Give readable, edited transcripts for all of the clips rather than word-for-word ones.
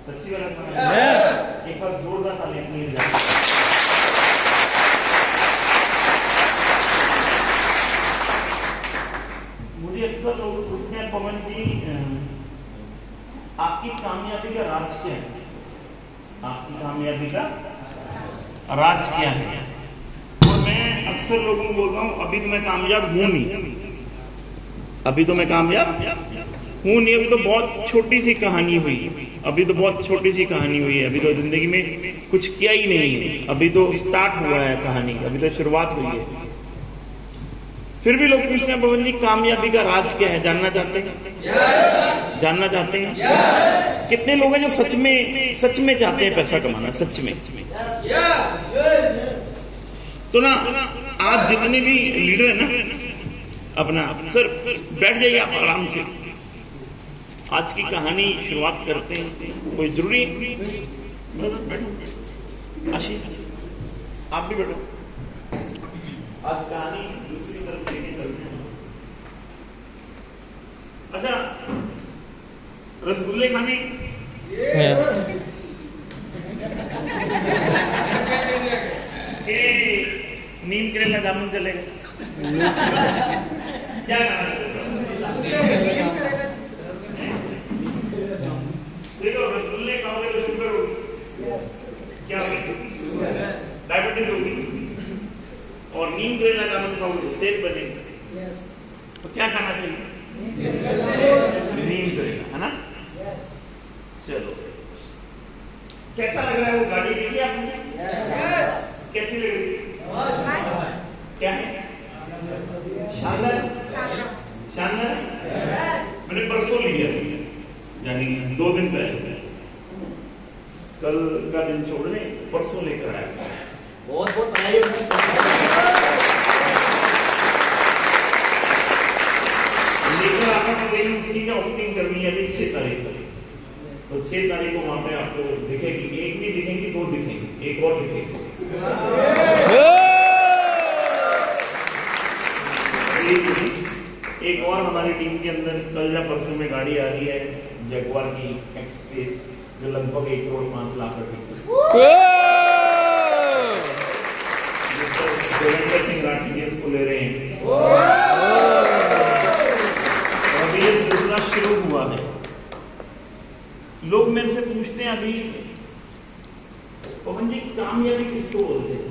सच्ची गलत? एक बार जोरदार ताली अपनी लिए जाए। मुझे अक्सर लोग पूछते हैं, पवन जी आपकी कामयाबी का राज क्या है? आपकी कामयाबी का राज क्या है? और मैं अक्सर लोगों को बोलता हूं अभी तो मैं कामयाब हूं नहीं, अभी तो मैं कामयाब हूं नहीं, अभी तो बहुत छोटी सी कहानी हुई, अभी तो बहुत छोटी सी कहानी हुई है, अभी तो जिंदगी में कुछ किया ही नहीं है, अभी तो स्टार्ट हुआ है कहानी, अभी तो शुरुआत हुई है। फिर भी लोग पूछते हैं पवन जी कामयाबी का राज क्या है? जानना चाहते हैं? जानना चाहते हैं? कितने लोग हैं जो सच में चाहते हैं पैसा कमाना, सच में? तो ना आज जितने भी लीडर है ना, अपना सर बैठ जाइए आप आराम से, आज की कहानी शुरुआत करते हैं। कोई जरूरी बैठो, आशीष आप भी बैठो, आज कहानी दूसरी तरफ लेके चलते हैं। अच्छा, रसगुल्ले खाने नीम करेला जामुन चलेगा? क्या खाना देखो, रसगुल्ले खाओगे तो शुगर होगी, क्या होगी? डायबिटीज होगी। और नीम करेला जामुन खाओगे तो सेहत बनेगी। तो क्या खाना चाहिए? नीम करेला, है ना? चलो, कैसा लग रहा है वो गाड़ी? देखिए आपने कैसी लग रही है? क्या है? शानदार, शानदार। मैंने परसों लिया, यानी 2 दिन पहले, कल का दिन छोड़ दें, परसों लेकर आया। बहुत बहुत बधाई। लेकर आता तो लेकिन उसकी क्या ओपनिंग करनी है अभी 6 तारीख को, तो 6 तारीख को वहां पे आपको दिखेगी, एक नहीं दिखेंगी, 2 दिखेंगी, एक और दिखेगी। एक और हमारी टीम के अंदर कल या परसों में गाड़ी आ रही है, जगुआर की एक्सप्रेस, जो लगभग 1 करोड़ 5 लाख रुपए देवेंद्र सिंह राठी उसको ले रहे हैं। अभी ये सिलसिला शुरू हुआ है। लोग मेरे से पूछते हैं अभी, पवन जी कामयाबी किसको बोलते हैं?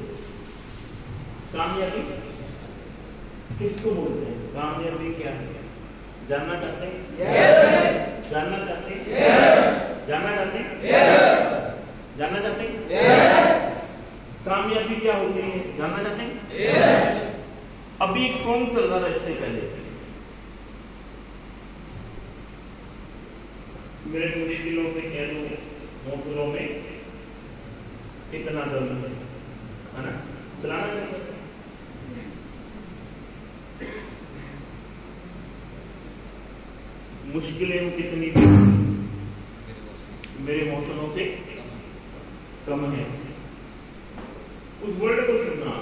कामयाबी किसको बोलते हैं? कामयाबी क्या है? जानना चाहते हैं? yes! जानना चाहते हैं? yes! जानना चाहते हैं? yes! जानना चाहते हैं? yes! कामयाबी क्या होती है? जानना चाहते हैं? yes! अभी एक सॉन्ग चल रहा था इससे पहले, मेरे मुश्किलों से कह दो हौसलों में इतना दर्द है ना? चलाना चाहिए। मुश्किलें कितनी मेरे हौसलों से कम है, उस वर्ड को सुनना।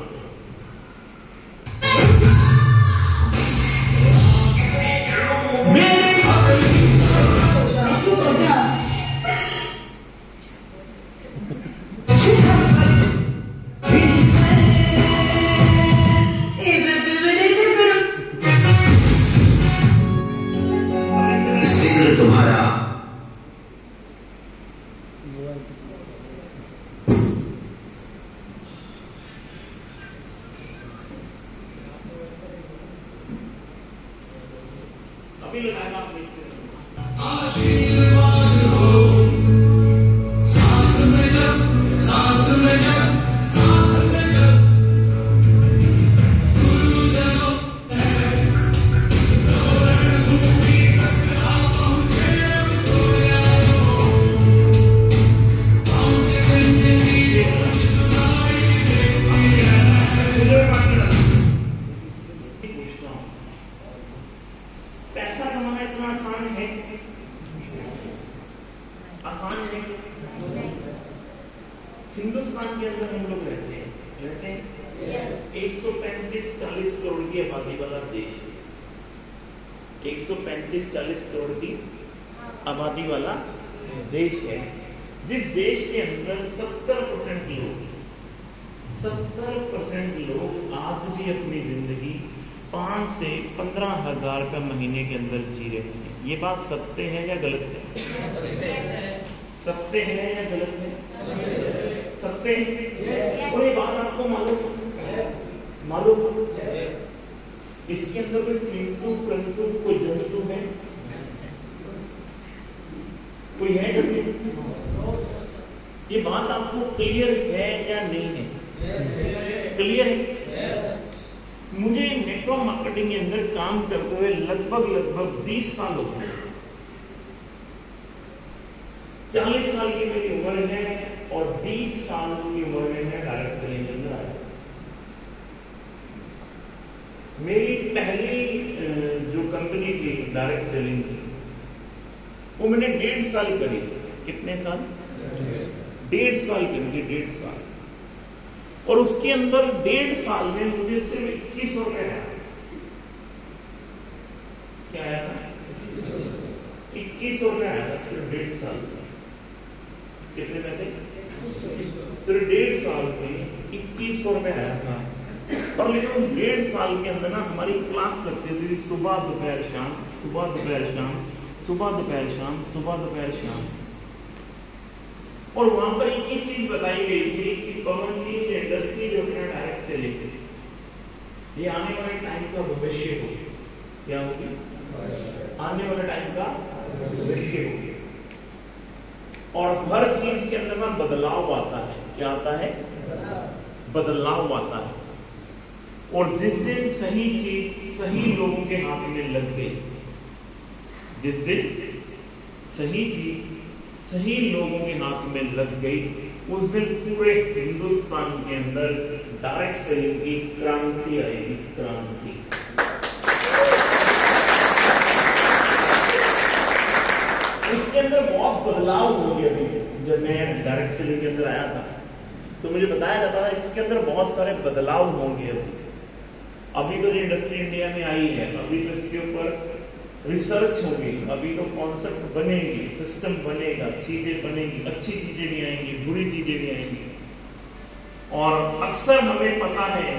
अभी लगाएगा आशीर्वाद हो साथ में जब, साथ में जब, साथ में जब गुरुजनों भूमि तक आ पहुंचे तो यारो पहुंचे जिंदगी सुनाई देती है। पैसा कमाना इतना आसान है? आसान है? हिंदुस्तान के अंदर हम लोग रहते हैं yes. 135-40 करोड़ की आबादी वाला देश है, 135-40 करोड़ की आबादी वाला देश है। जिस देश के अंदर 70% लोग आज भी अपनी जिंदगी 5 से 15 हजार रुपये महीने के अंदर जी रहे हैं, ये बात सत्य है या गलत है? सत्य है या गलत है? सत्य है। और ये बात आपको मालूम इसके अंदर कोई किंतु परंतु कोई जंतु है? कोई है जंतु? ये बात आपको क्लियर है या नहीं है? क्लियर है। मुझे नेटवर्क मार्केटिंग के अंदर काम करते हुए लगभग 20 साल हो गए। 40 साल की मेरी उम्र है और 20 साल की उम्र में मैं डायरेक्ट सेलिंग के अंदर आया। मेरी पहली जो कंपनी थी डायरेक्ट सेलिंग की, वो मैंने 1.5 साल करी। कितने साल? 1.5 साल की मुझे, 1.5 साल। और उसके अंदर 1.5 साल में मुझे सिर्फ 2100 रुपए आया। क्या आया था? 2100 रुपए आया था सिर्फ 1.5 साल में। कितने पैसे? सिर्फ 1.5 साल में 2100 रुपए आया था। और लेकिन उस 1.5 साल के अंदर ना हमारी क्लास लगती थी, सुबह दोपहर शाम, सुबह दोपहर शाम, सुबह दोपहर शाम, सुबह दोपहर शाम। और वहां पर एक ही चीज बताई गई थी कि पवन जी इंडस्ट्री जो है डायरेक्ट से लेके, ये आने वाले टाइम का भविष्य हो। क्या होगी? आने वाले टाइम का भविष्य हो। और हर चीज के अंदर ना बदलाव आता है। क्या आता है? बदलाव आता है। और जिस दिन सही चीज सही लोगों के हाथ में लग गई, जिस दिन सही चीज सही लोगों के हाथ में लग गई, उस दिन पूरे हिंदुस्तान के अंदर डायरेक्ट सेलिंग की क्रांति आएगी। क्रांति। इसके अंदर बहुत बदलाव होंगे। अभी जब मैं डायरेक्ट सेलिंग के अंदर आया था तो मुझे बताया जाता था इसके अंदर बहुत सारे बदलाव होंगे। अभी तो इंडस्ट्री इंडिया में आई है, अभी तो इसके ऊपर रिसर्च होगी, अभी तो कॉन्सेप्ट बनेगी, सिस्टम बनेगा, चीजें बनेगी, अच्छी चीजें भी आएंगी, बुरी चीजें भी आएंगी। और अक्सर हमें पता है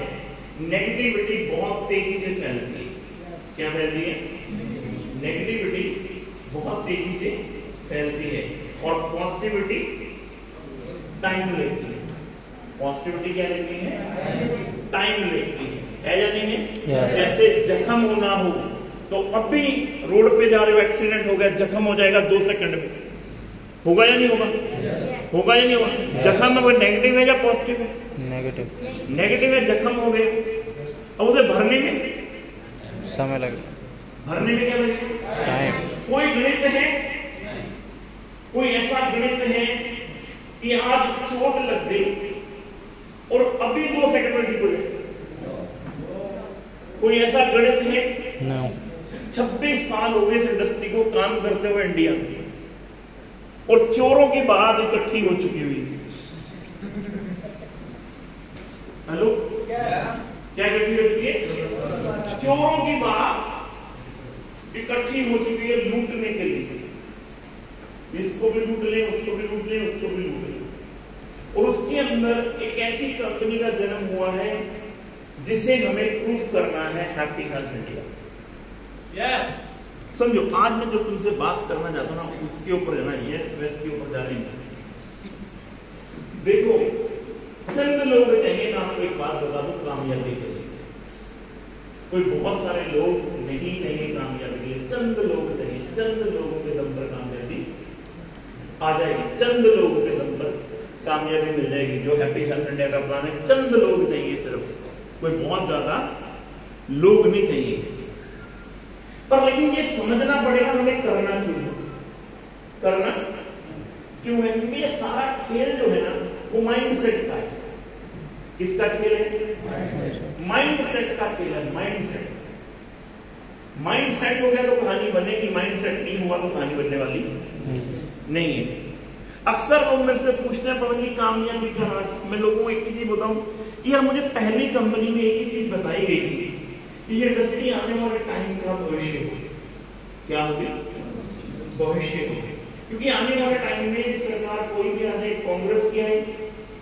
नेगेटिविटी बहुत तेजी से फैलती है। क्या फैलती है? नेगेटिविटी बहुत तेजी से फैलती है और पॉजिटिविटी टाइम लेती है। पॉजिटिविटी क्या लेती है? टाइम लेती है या नहीं है? जैसे जख्म होना हो तो अभी रोड पे जा रहे हो, एक्सीडेंट हो गया, जख्म हो जाएगा 2 सेकंड में। होगा या नहीं होगा? होगा या नहीं होगा? जख्म में वो नेगेटिव है या पॉजिटिव है? नेगेटिव। नेगेटिव है, जख्म हो गए। अब उसे भरने में समय लगेगा। भरने में क्या लगेगा? टाइम। कोई गणित है, कोई ऐसा गणित है कि आज चोट लग गई और अभी 2 सेकंड में ठीक हो जाए? कोई ऐसा गणित है? no. 26 साल हो गए इस इंडस्ट्री को काम करते हुए इंडिया में, और चोरों की बात इकट्ठी हो चुकी हुई। हेलो, क्या इकट्ठी हो चुकी है? चोरों की बात इकट्ठी हो चुकी है लूटने के लिए। इसको भी लूट ले, उसको भी लूट ले, उसको भी लूट ले। और उसके अंदर एक ऐसी कंपनी का जन्म हुआ है जिसे हमें प्रूफ करना है, हैप्पी हेल्थ इंडिया। समझो, आज मैं जो तुमसे बात करना चाहता हूं ना उसके ऊपर जाना, यस वेस्ट के ऊपर जाने में। देखो, चंद लोग चाहिए, मैं आपको एक बात बता दूं कामयाबी के लिए। कोई बहुत सारे लोग नहीं चाहिए कामयाबी के लिए, चंद लोग चाहिए। चंद लोगों के दम पर कामयाबी आ जाएगी, चंद लोगों के दम पर कामयाबी मिल जाएगी। जो हैप्पी हेल्थ इंडिया का प्लान है, चंद लोग चाहिए सिर्फ, कोई बहुत ज्यादा लोग नहीं चाहिए। पर लेकिन ये समझना पड़ेगा हमें करना क्यों है। करना क्यों है? क्योंकि ये सारा खेल जो है ना वो माइंडसेट का है। किसका खेल है? माइंडसेट का खेल है। माइंडसेट हो गया तो कहानी बनेगी, माइंडसेट नहीं हुआ तो कहानी बनने वाली नहीं है। अक्सर लोग मेरे से पूछते हैं पवन जी कामयाबी का राज। मैं लोगों को एक ही चीज बताऊं, यार मुझे पहली कंपनी में एक ही चीज बताई गई थी कि ये इंडस्ट्री आने वाले टाइम का भविष्य हो। क्या होगी? भविष्य हो। क्योंकि आने वाले टाइम में सरकार कोई भी आए, कांग्रेस की आए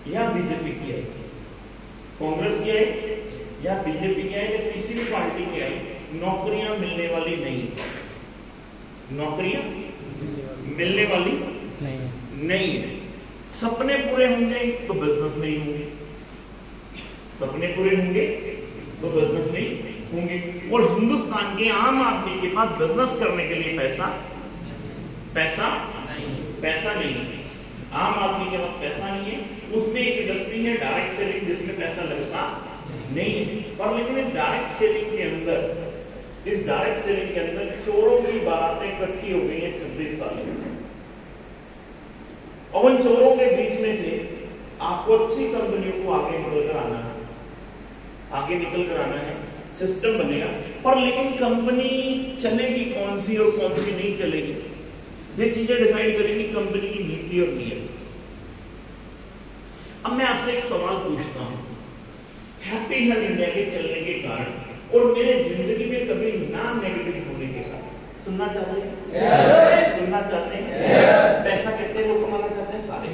या बीजेपी की आए, कांग्रेस की आए या बीजेपी की आए या किसी भी पार्टी की आए, नौकरियां मिलने वाली नहीं, नौकरियां मिलने वाली नहीं है। सपने पूरे होंगे तो बिजनेस नहीं होंगे, सपने पूरे होंगे तो बिजनेस नहीं होंगे। और हिंदुस्तान के आम आदमी के पास बिजनेस करने के लिए पैसा नहीं है। आम आदमी के पास पैसा नहीं है, उसमें एक इंडस्ट्री है डायरेक्ट सेलिंग जिसमें पैसा लगता नहीं है। पर लेकिन इस डायरेक्ट सेलिंग के अंदर चोरों की बारातें इकट्ठी हो गई हैं 26 साल में। और उन चोरों के बीच में से आपको अच्छी कंपनियों को आगे निकल कर आना है, सिस्टम बनेगा। पर लेकिन कंपनी चलेगी कौन सी और कौन सी नहीं चलेगी, ये चीजें डिसाइड करेंगी कंपनी की नीति और नीयत। अब मैं आपसे एक सवाल पूछता हूं, हैप्पी हेल्थ इंडिया के चलने के कारण और मेरे जिंदगी में कभी ना नेगेटिव होने के कारण सुनना चाहते हैं? सुनना चाहते हैं? पैसा कितने लोग कमाना चाहते हैं? सारे।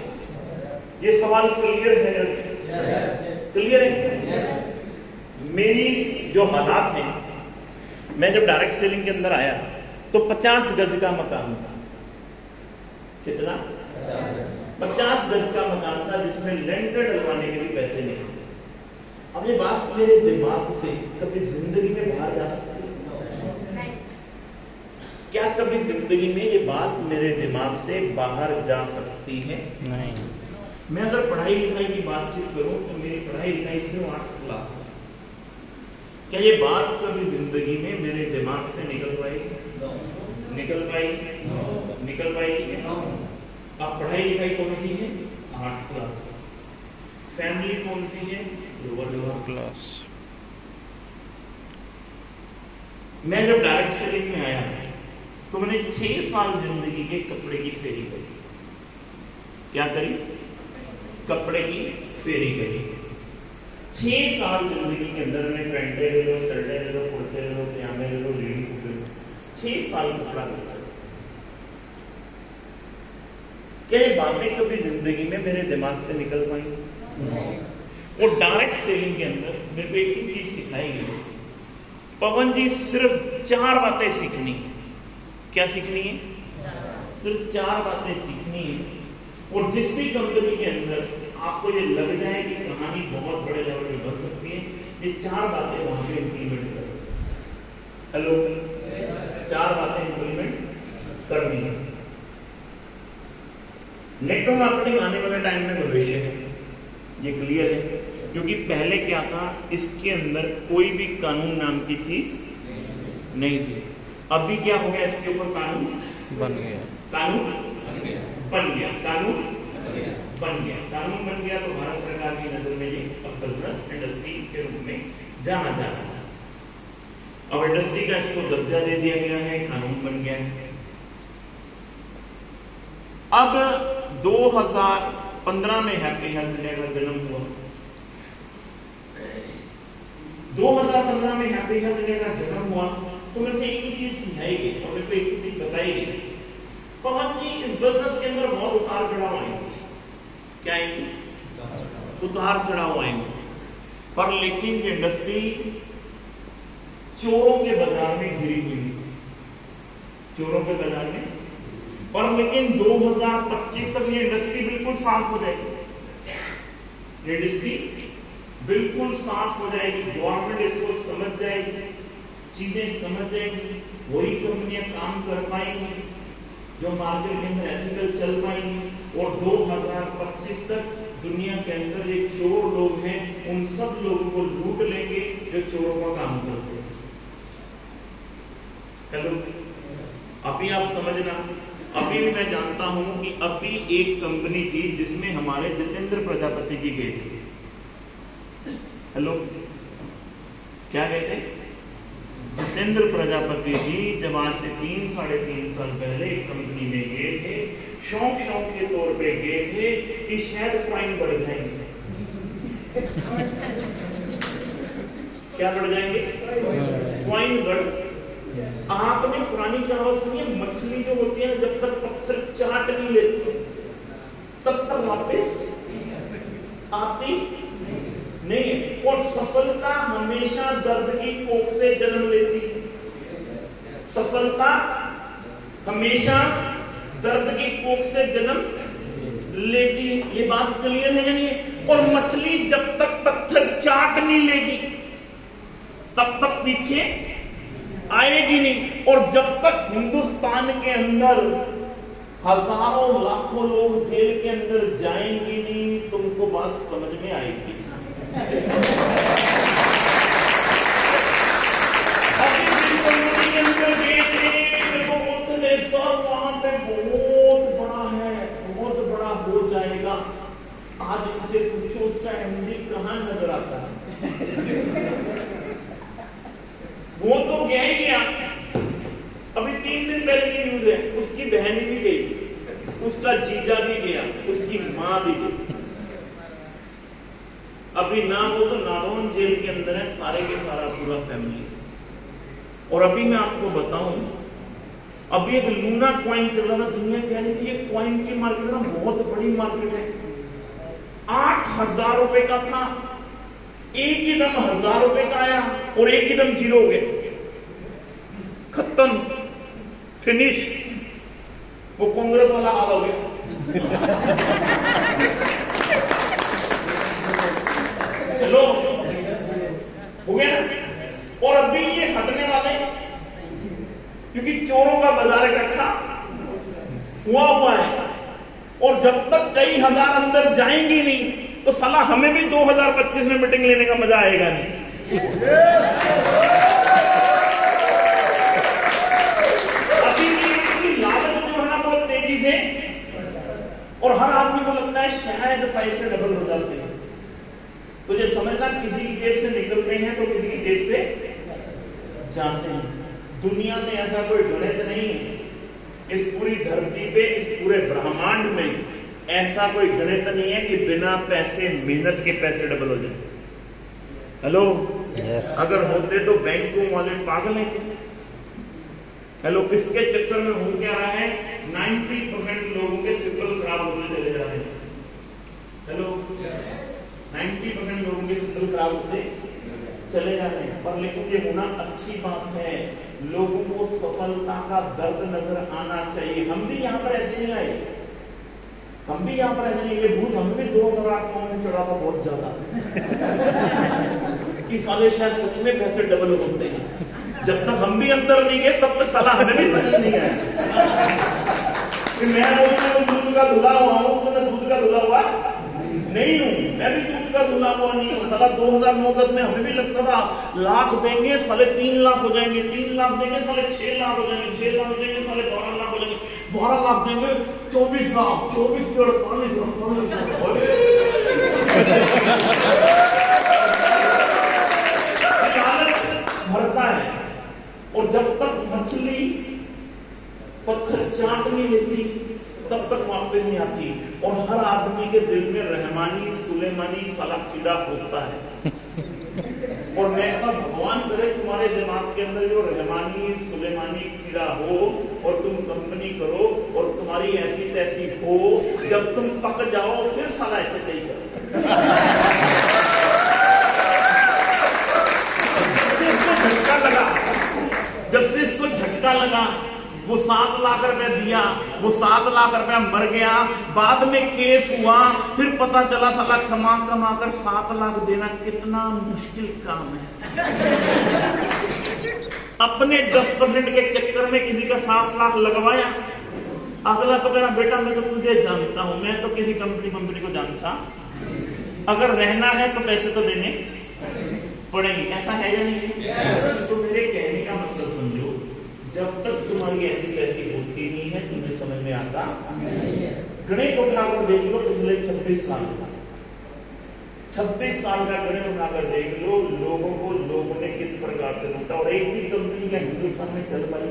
ये सवाल क्लियर है? क्लियर है? मेरी जो हालात हैं, मैं जब डायरेक्ट सेलिंग के अंदर आया तो 50 गज का मकान था। कितना? 50 गज का मकान था जिसमें लेंटर डलवाने के भी पैसे नहीं थे। अब ये बात मेरे दिमाग से कभी जिंदगी में बाहर जा सकती है? क्या कभी जिंदगी में ये बात मेरे दिमाग से बाहर जा सकती है? नहीं। मैं अगर पढ़ाई लिखाई की बातचीत करूं तो मेरी पढ़ाई लिखाई सिर्फ 8 क्लास है। क्या ये बात कभी जिंदगी में मेरे दिमाग से निकल पाएगी? निकल पाएगी? अब पढ़ाई लिखाई कौन सी है? 8 क्लास। फैमिली कौन सी है? Lower class. मैं जब डायरेक्ट सेलिंग में आया तो मैंने 6 साल जिंदगी के कपड़े की फेरी करी। क्या करी? कपड़े की फेरी करी। 6 साल जिंदगी के अंदर मैंने पैंटे ले लो, शर्टें ले लो, कुर्ते ले लो, पजामे ले लो, लेडीज ले लो, 6 साल कपड़ा बेचा। क्या ये बातें कभी जिंदगी में मेरे दिमाग से निकल पाई? और डायरेक्ट सेलिंग के अंदर मेरे को एक ही चीज सिखाई गई, पवन जी सिर्फ 4 बातें सीखनी। क्या सीखनी है? सिर्फ 4 बातें सीखनी है। और जिस भी कंपनी के अंदर आपको ये लग जाए कि कहानी बहुत बड़े लेवल में बन सकती है, ये 4 बातें वहां पे इंप्लीमेंट करें। हेलो, 4 बातें इंप्लीमेंट करनी है। नेटवर्क मार्केटिंग आने वाले टाइम में भविष्य है, ये क्लियर है। क्योंकि पहले क्या था, इसके अंदर कोई भी कानून नाम की चीज नहीं थी। अभी क्या हो गया, इसके ऊपर कानून बन गया। कानून बन गया तो भारत सरकार की नजर में ये अब बिजनेस इंडस्ट्री के रूप में जाना जा रहा है। अब इंडस्ट्री का इसको दर्जा दे दिया गया है, कानून बन गया है। अब 2015 में हैप्पी हेल्थ इंडिया का जन्म हुआ। 2015 में हैप्पी हेल्थ इंडिया का जन्म हुआ तो मेरे से एक ही चीज समझाई गई और मेरे को एक ही चीज बताई गई, पवन जी इस बिजनेस के अंदर बहुत उतार चढ़ाव आएंगे। क्या आएंगे? उतार चढ़ाव आएंगे। पर लेकिन ये इंडस्ट्री चोरों के बाजार में घिरी हुई, चोरों के बाजार में। पर लेकिन 2025 तक ये इंडस्ट्री बिल्कुल साफ हो जाएगी। इंडस्ट्री बिल्कुल साफ हो जाएगी, गवर्नमेंट इसको समझ जाएगी, चीजें समझ जाएंगी, वही कंपनियां काम कर पाएंगी जो मार्केट के अंदर एथिकल चल पाएंगी। और 2025 तक दुनिया के अंदर जो चोर लोग हैं उन सब लोगों को लूट लेंगे जो चोरों का काम करते हैं। हेलो, अभी आप समझना, अभी भी मैं जानता हूं कि अभी एक कंपनी थी जिसमें हमारे जितेंद्र प्रजापति जी गए थे। हेलो, क्या गए थे? जितेंद्र प्रजापति जी जब आज से 3-3.5 साल पहले एक कंपनी में गए थे, शौक के तौर पे गए थे कि शायद क्वाइन बढ़ जाएंगे। क्या बढ़ जाएंगे? क्वाइन बढ़ आपने पुरानी कहावत सुनी है, मछली जो होती है जब तक पत्थर चाट नहीं लेती तब तक वापस आती नहीं है। और सफलता हमेशा दर्द की कोख से जन्म लेती है। सफलता हमेशा दर्द की कोख से जन्म लेती है। ये बात क्लियर है या नहीं है? और मछली जब तक पत्थर चाट नहीं लेगी तब तक पीछे आएगी नहीं। और जब तक हिंदुस्तान के अंदर हजारों लाखों लोग जेल के अंदर जाएंगे नहीं, तुमको बात समझ में आएगी। अभी जिस कंपनी के अंदर गए थे तो बोलते सर वहां पे बहुत बड़ा है, बहुत बड़ा हो जाएगा। आज इनसे पूछो उसका एमडी कहां नजर आता है? वो तो गया ही गया। अभी 3 दिन पहले की न्यूज है, उसकी बहन भी गई, उसका जीजा भी गया, उसकी मां भी गई। अभी ना वो तो नारोन जेल के अंदर है, सारे के सारा पूरा फैमिली। और अभी मैं आपको बताऊं, अभी एक लूना कॉइन चल रहा था, दुनिया कह रही थी ये कॉइन की मार्केट ना बहुत बड़ी मार्केट है। 8,000 रुपए का था, एक ही दम 1,000 रुपए का आया और एक ही दम 0 हो गया, खत्म, फिनिश। वो कांग्रेस वाला हाल हो गया। चलो हो गया ना। और अभी ये हटने वाले, क्योंकि चोरों का बाजार इकट्ठा हुआ है। और जब तक कई हजार अंदर जाएंगे नहीं तो साला हमें भी 2025 में मीटिंग लेने का मजा आएगा नहीं। अभी की लालच जो है ना बहुत तेजी से, और हर आदमी को लगता है शायद पैसे डबल हो जाते हैं। तो ये समझना, किसी की जेब से निकलते हैं तो किसी की जेब से जाते हैं। दुनिया में ऐसा कोई गणित नहीं है, इस पूरी धरती पे, इस पूरे ब्रह्मांड में ऐसा कोई गणित नहीं है कि बिना पैसे, मेहनत के पैसे डबल हो जाए। Hello, yes. अगर होते तो बैंकों वाले पागल हैं क्या? हेलो, किसके चक्कर में हो क्या रहा है? 90% लोगों के सिग्नल खराब होते चले जा रहे हैं। हेलो, 90% लोगों के सिग्नल खराब होते चले जा रहे हैं। पर लेकिन ये होना अच्छी बात है, लोगों को सफलता का दर्द नजर आना चाहिए। हम भी यहां पर ऐसे नहीं आए, हम भी यहां पर ऐसे नहीं। ये भूत हम भी 2008 में चढ़ा था बहुत ज्यादा कि साले शायद सच में पैसे डबल होते हैं। जब तक हम भी अंदर नहीं गए तब तक साला हमें भी समझ नहीं आया। मैं बोलता हूँ दूध का धुला हुआ हूं, तो मैं दूध का धुला हुआ नहीं हूं, मैं भी दूध का धुला हुआ नहीं हूं। साला 2009-10 में हमें भी लगता था लाख देंगे साले 3 लाख हो जाएंगे, 3 लाख देंगे साले 6 लाख हो जाएंगे, 6 लाख देंगे साले 12 लाख हो जाएंगे, 12 लाख देंगे 24 लाख, 24 के 48 लाख भरता है। और जब तक मछली पत्थर चाट नहीं लेती तब तक वापस नहीं आती। और हर आदमी के दिल में रहमानी सुलेमानी साला कीड़ा होता है। और मैं कहता भगवान करे तुम्हारे दिमाग के अंदर जो रहमानी सुलेमानी कीड़ा हो और तुम कंपनी करो और तुम्हारी ऐसी तैसी हो, जब तुम पक जाओ फिर साला ऐसे चाहिए करो। झटका लगा, जब से इसको झटका लगा, वो 7 लाख रुपए दिया, वो 7 लाख रुपया मर गया। बाद में केस हुआ, फिर पता चला साला कमा कमा कर 7 लाख देना कितना मुश्किल काम है। अपने 10% के चक्कर में किसी का 7 लाख लगवाया, अगला तो कह रहा बेटा मैं तो तुझे जानता हूं, मैं तो किसी कंपनी को जानता, अगर रहना है तो पैसे तो देने पड़ेंगे। ऐसा है या नहीं है? तो मेरे कहने का मतलब समझो, जब तक तुम्हारी ऐसी तैसी होती नहीं है तुम्हें समझ में आता नहीं है। गणित उठाकर देख लो पिछले 26 साल का, 26 साल का गणित उठाकर देख लो, लोगों ने किस प्रकार से लूटा। और एक भी कंपनी क्या हिंदुस्तान में चल पाई?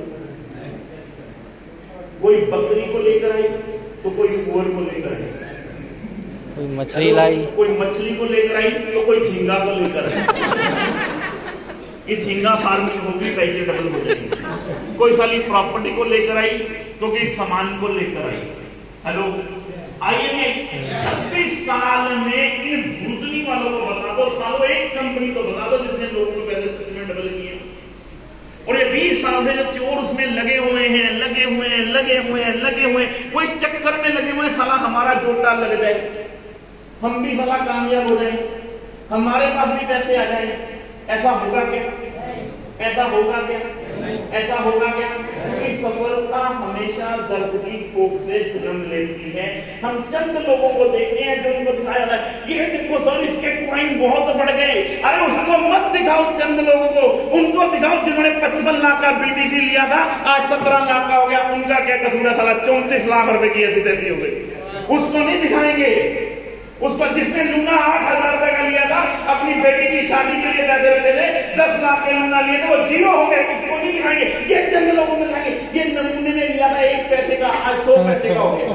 कोई बकरी को लेकर आई तो कोई सुअर को लेकर आई, कोई मछली लाई, कोई मछली को लेकर आई तो कोई झींगा को लेकर आई। ये झींगा फार्मिंग होगी, पैसे डबल हो जाएंगे। कोई साली प्रॉपर्टी को लेकर आई, तो कोई सामान को लेकर आई। हेलो, आइए 26 साल में इन भूतनी वालों को बता दो, सालों एक कंपनी को बता दो जिसने लोगों को पहले सच में डबल किए। और ये 20 साल से जो चोर उसमें लगे हुए हैं, वो इस चक्कर में लगे हुए हैं साला हमारा जोटा लग जाए, हम भी साला कामयाब हो जाए, हमारे पास भी पैसे आ जाए। ऐसा होगा क्या? ऐसा होगा क्या? ऐसा होगा क्या? कि सफलता हमेशा दर्द की कोख से जन्म लेती है। हम चंद लोगों को देखते हैं जो उनको दिखाया जाता है, ये देखो सर इसके क्वाइन बहुत बढ़ गए। अरे उसको मत दिखाओ, चंद लोगों को उनको दिखाओ जिन्होंने 55 लाख का बीटीसी लिया था, आज 17 लाख का हो गया। उनका क्या कसूर है? साला 34 लाख रुपए की ऐसी तैसी हो गई। उसको नहीं दिखाएंगे। उसको जिसने लूना 8,000 रुपए का लिया था, अपनी बेटी की शादी के लिए पैसे रखे थे, 10 लाख के लूना लिए थे, वो जीरो हो गए। उसको नहीं दिखाएंगे। ये चंद लोगों में दिखाएंगे, ये नमूने ने लिया था 1 पैसे का, आज 100 पैसे का हो गया।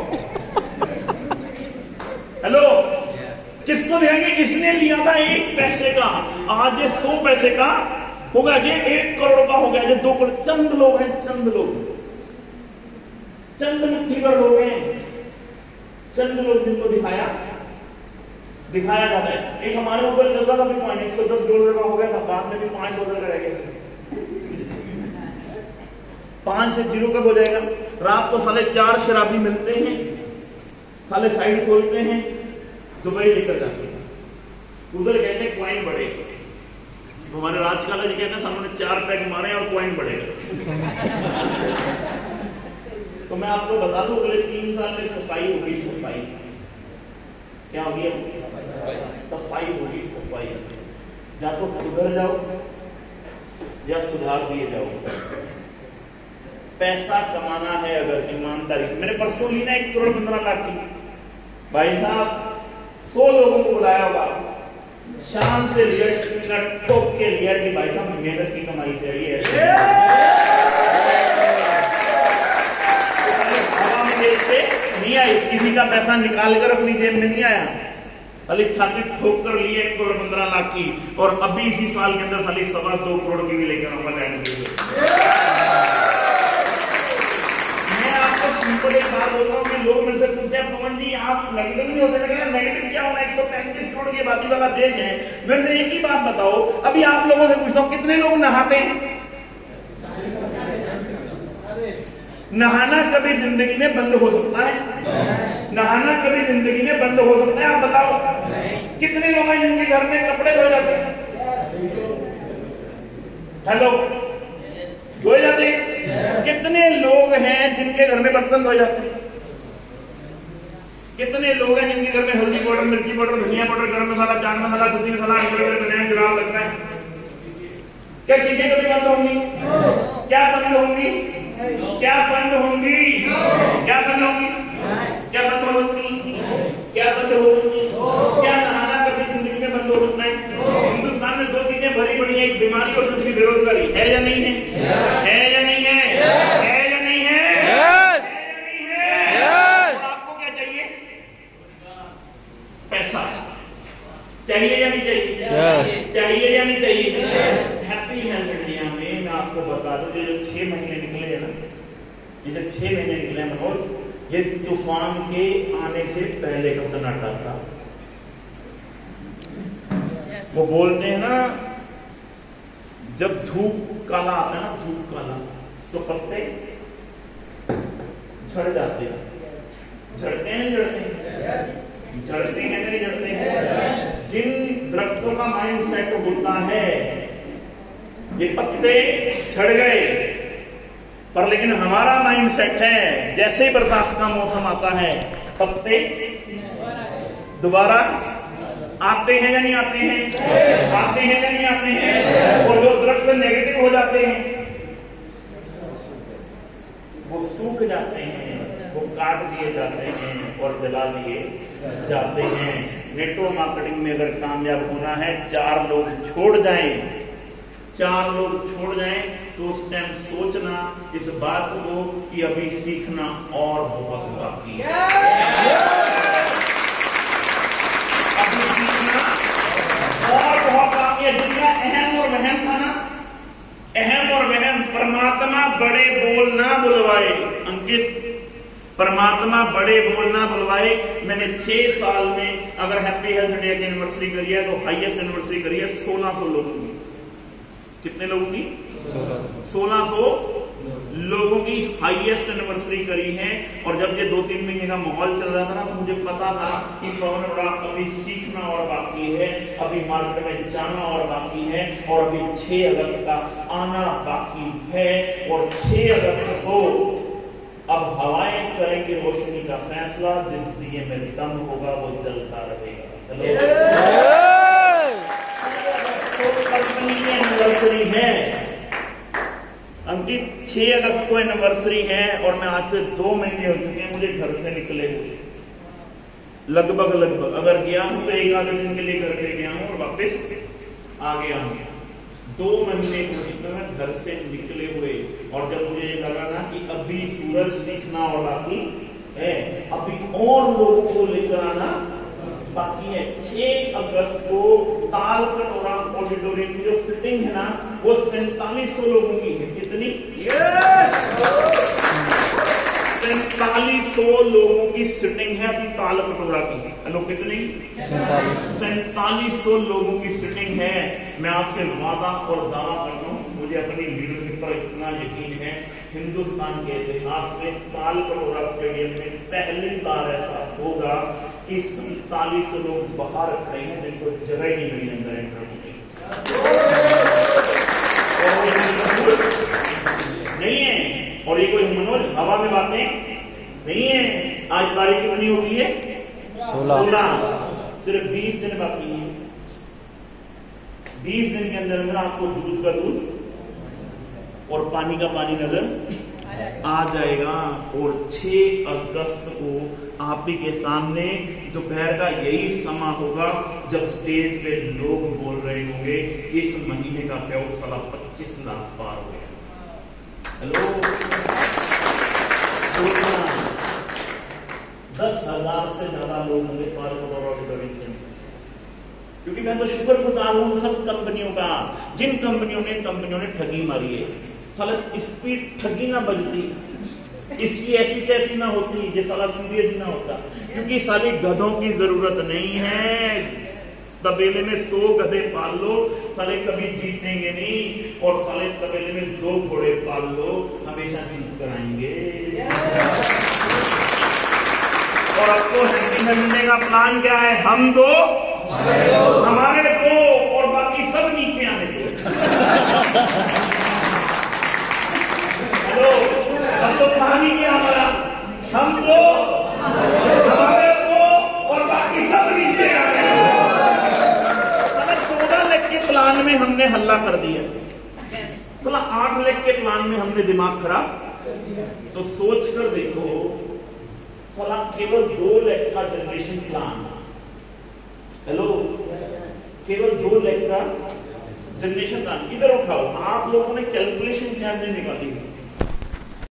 हेलो, किसको दिखाएंगे? इसने लिया था 1 पैसे का, आज ये 100 पैसे का होगा, ये 1 करोड़ का हो गया, ये 2 करोड़। चंद लोग हैं, चंद लोग, चंद मुट्ठी भर लोग हैं, चंद लोग जिनको दिखाया जाता है। एक हमारे ऊपर चल रहा था भी पॉइंट $110 का हो गया था, बाद में भी $5 का रह गया। 5 से 0 कब हो जाएगा? रात को साले 4 शराबी मिलते हैं, साले साइड खोलते हैं, दुबई लेकर जाते हैं, उधर कहते हैं क्वाइन बढ़े। हमारे राजकाला जी कहते हैं सामने 4 पैक मारे और क्वाइन बढ़ेगा। तो मैं आपको बता दूं, अगले 3 साल में सफाई होगी। सफाई क्या होगी? सफाई होगी। सफाई, या तो सुधर जाओ या सुधार दिए जाओ। पैसा कमाना है अगर ईमानदारी। मैंने परसों ली ना 1 करोड़ 15 लाख की, भाई साहब 100 लोगों को बुलाया होगा, शाम से लिया, ठोक के लिया कि भाई साहब मेहनत की कमाई चाहिए। हवा में देखते नहीं आई, किसी का पैसा निकाल कर अपनी जेब में नहीं आया, खाली छाती ठोक कर लिए 1 करोड़ 15 लाख की। और अभी इसी साल के अंदर साली 2.25 करोड़ की भी लेकर आऊंगा लैंड। मैं आपको सिंपल एक बात बोल रहा हूँ कि लोग मेरे से पूछते हैं पवन जी आप नेगेटिव नहीं होते? नेगेटिव क्या होना, 135 करोड़ की आबादी वाला देश है। वैसे एक ही बात बताओ, अभी आप लोगों से पूछता हूँ कितने लोग नहाते हैं? नहाना कभी जिंदगी में बंद हो सकता है? नहाना कभी जिंदगी में बंद हो सकता है? आप बताओ कितने लोग हैं जिनके घर में कपड़े धोए जाते हैं? हेलो, धोए जाते हैं? कितने लोग हैं जिनके घर में बर्तन धोए जाते हैं? कितने लोग हैं जिनके घर में हल्दी पाउडर, मिर्ची पाउडर, धनिया पाउडर, गरम मसाला, चाट मसाला, सब्जी मसाला, बनाया जुड़ाव लगता है? क्या चीजें कभी बंद होंगी? क्या बंद होंगी? क्या बंद होंगी? क्या बंद होंगी? क्या बंद होंगी? क्या बंद होंगी? क्या नहाना कभी जिंदगी में बंद हो सकता है? हिंदुस्तान में 2 चीजें भरी पड़ी है, एक बीमारी और दूसरी बेरोजगारी। है या नहीं है? है या नहीं है? है या नहीं है? है या नहीं है? आपको क्या चाहिए? पैसा चाहिए या नहीं चाहिए? चाहिए या नहीं चाहिए? हैप्पी हेल्थ इंडिया में मैं आपको बता दूं, ये जो 6 महीने निकले हैं ना, ये जो 6 महीने निकले हैं मनोज, ये तूफान के आने से पहले का सन्नाटा था। वो बोलते हैं ना, जब धूप काला आता है ना, धूप काला, तो पत्ते झड़ जाते हैं। झड़ते हैं, झड़ते हैं, झड़ते हैं नहीं झड़ते हैं? जिन दरख्तों का माइंड सेट होता है, ये पत्ते झड़ गए, पर लेकिन हमारा माइंड सेट है, जैसे ही बरसात का मौसम आता है पत्ते दोबारा आते हैं या नहीं आते हैं? आते हैं या नहीं आते हैं? और जो दरख्त नेगेटिव हो जाते हैं वो सूख जाते हैं, वो काट दिए जाते हैं और जला दिए जाते हैं। नेटवर्क मार्केटिंग में अगर कामयाब होना है, 4 लोग छोड़ जाएं, 4 लोग छोड़ जाएं, तो उस टाइम सोचना इस बात को कि अभी सीखना और बहुत बाकी है। अभी सीखना और बहुत बाकी है। जितना अहम और वहम था ना, अहम और वहम, परमात्मा बड़े बोल ना बुलवाए। अंकित, परमात्मा बड़े बोल ना बुलवाए। मैंने 6 साल में अगर हैप्पी हेल्थ इंडिया की एनिवर्सरी करी है तो हाईएस्ट एनिवर्सरी करी है 1600 लोगों की। कितने लोगों की? 1600 लोगों की हाईएस्ट एनिवर्सरी करी है। और जब ये 2-3 महीने का माहौल चल रहा था ना, तो मुझे पता था कि पवन बड़ा अभी सीखना और बाकी है, अभी मार्केट में जाना और बाकी है, और अभी 6 अगस्त का आना बाकी है। और 6 अगस्त को अब हवाएं करेंगे रोशनी का फैसला। जिस दिए में दम होगा वो जलता रहेगा। कंपनी की एनिवर्सरी है अंकित, 6 अगस्त को एनिवर्सरी है। और मैं आज से 2 महीने हो चुके हैं मुझे घर से निकले हुए, लगभग अगर गया हूं तो 1 आधे दिन के लिए घर पे गया हूं और वापस आ गया हूं। 2 महीने हो चुके मैं घर से निकले हुए। और जब मुझे ये लगा ना कि अभी सूरज सीखना और बाकी है, अभी और लोगों को लेकर आना बाकी है। 6 अगस्त को ताल कटोरा ऑडिटोरियम की जो सिटिंग है ना, वो 4700 लोगों की है। कितनी? 4700 लोगों की सिटिंग है अभी ताल कटोरा की। हेलो, कितनी? 4700 लोगों की सिटिंग है। मैं आपसे वादा और दावा करता हूं, मुझे अपनी लीडरशिप पर इतना यकीन है, हिंदुस्तान के इतिहास में ताल कटोरा स्टेडियम में पहली बार ऐसा होगा कि 4700 लोग बाहर खड़े हैं जिनको जगह ही नहीं मिली अंदर एंटर होने की। नहीं है। और ये कोई मनोज हवा में बातें नहीं है। आज तारीख बनी होगी है 16, सिर्फ 20 दिन बाकी है। 20 दिन के अंदर अंदर आपको दूध का दूध और पानी का पानी नजर आ जाएगा। और 6 अगस्त को आप ही के सामने दोपहर का यही समय होगा जब स्टेज पे लोग बोल रहे होंगे इस महीने का प्रयोगशाला 25 लाख पार हो गया। हेलो, 10,000 से ज्यादा लोग होंगे पार ऑडिटोरियम। क्योंकि मैं तो शुक्रगुजार हूं सब कंपनियों का, जिन कंपनियों ने ठगी मारी है। साला इसकी ठगी ना बजती, इसकी ऐसी तैसी ना होती, ये साला सीरियस ही ना होता। क्योंकि सारी गधों की जरूरत नहीं है। तबेले में 100 गधे पाल लो, साले कभी जीतेंगे नहीं। और साले तबेले में 2 घोड़े पाल लो, हमेशा जीत कर आएंगे। और अब तो मिलने का प्लान क्या है? हम 2, हमारे 2 और बाकी सब नीचे आने दो। हेलो, अब तो कहानी क्या हमारा? हम 2, हमारे 2 और बाकी सब नीचे आ गए। 14 लाख के प्लान में हमने हल्ला कर दिया, 8 लाख के प्लान में हमने दिमाग खराब। तो सोच कर देखो, साला केवल 2 लाख का जनरेशन प्लान। हेलो, केवल 2 लाख का जनरेशन प्लान। इधर उठाओ, आप लोगों ने कैलकुलेशन क्या निकाली?